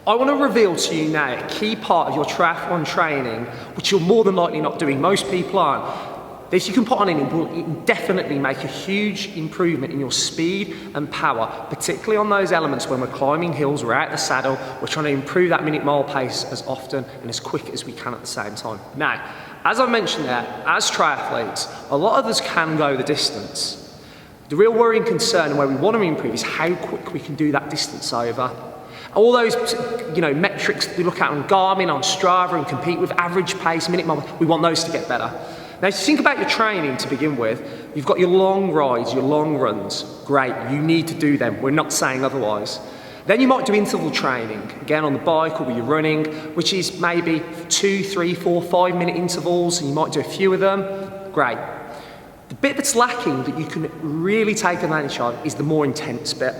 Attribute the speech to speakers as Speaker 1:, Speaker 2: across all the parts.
Speaker 1: I want to reveal to you now a key part of your triathlon training, which you're more than likely not doing. Most people aren't. This you can put on and it will definitely make a huge improvement in your speed and power, particularly on those elements when we're climbing hills, we're out the saddle, we're trying to improve that minute mile pace as often and as quick as we can at the same time. Now, as I mentioned there, as triathletes, a lot of us can go the distance. The real worry and concern and where we want to improve is how quick we can do that distance over. All those metrics that we look at on Garmin, on Strava and compete with, average pace, minute mile, we want those to get better. Now, if you think about your training to begin with, you've got your long rides, your long runs. Great, you need to do them. We're not saying otherwise. Then you might do interval training, again on the bike or where you're running, which is maybe 2, 3, 4, 5 minute intervals, and you might do a few of them. Great. The bit that's lacking that you can really take advantage of is the more intense bit.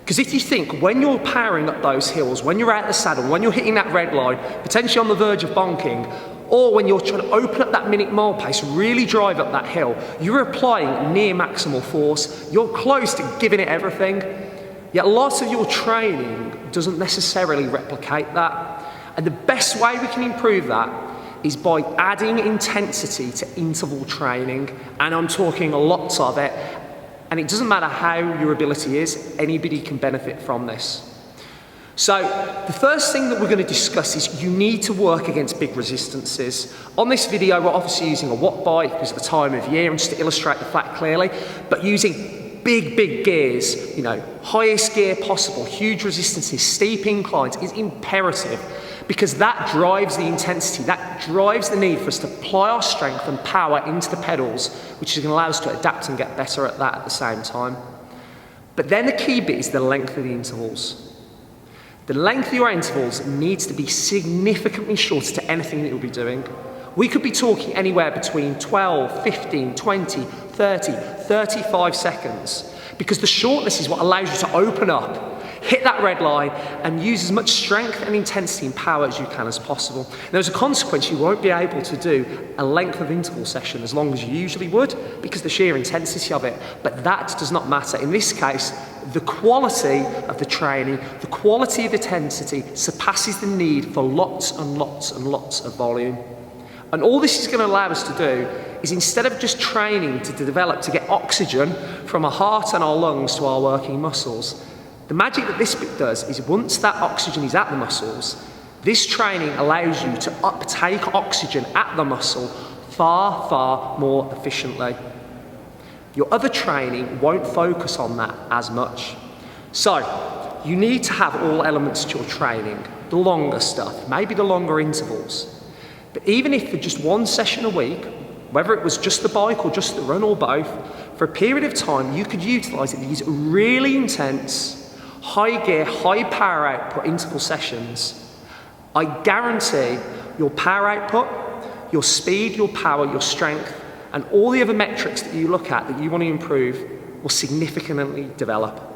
Speaker 1: Because if you think, when you're powering up those hills, when you're out the saddle, when you're hitting that red line, potentially on the verge of bonking, or when you're trying to open up that minute mile pace, really drive up that hill, you're applying near maximal force, you're close to giving it everything, yet lots of your training doesn't necessarily replicate that. And the best way we can improve that is by adding intensity to interval training, and I'm talking lots of it. And it doesn't matter how your ability is, anybody can benefit from this. So the first thing that we're going to discuss is you need to work against big resistances. On this video, we're obviously using a watt bike because of the time of year and just to illustrate the fact clearly, but using big gears, highest gear possible, huge resistances, steep inclines is imperative because that drives the intensity, that drives the need for us to apply our strength and power into the pedals, which is going to allow us to adapt and get better at that at the same time. But then the key bit is the length of the intervals. The length of your intervals needs to be significantly shorter to anything that you'll be doing. We could be talking anywhere between 12, 15, 20, 30, 35 seconds, because the shortness is what allows you to open up, hit that red line, and use as much strength and intensity and power as you can as possible. Now, as a consequence, you won't be able to do a length of interval session as long as you usually would because the sheer intensity of it, but that does not matter. In this case, the quality of the training, the quality of the intensity surpasses the need for lots and lots and lots of volume. And all this is going to allow us to do is, instead of just training to develop, to get oxygen from our heart and our lungs to our working muscles, the magic that this bit does is once that oxygen is at the muscles, this training allows you to uptake oxygen at the muscle far more efficiently. Your other training won't focus on that as much. So, you need to have all elements to your training, the longer stuff, maybe the longer intervals. But even if for just one session a week, whether it was just the bike or just the run or both, for a period of time you could utilise these really intense, high gear, high power output interval sessions. I guarantee your power output, your speed, your power, your strength, and all the other metrics that you look at that you want to improve will significantly develop.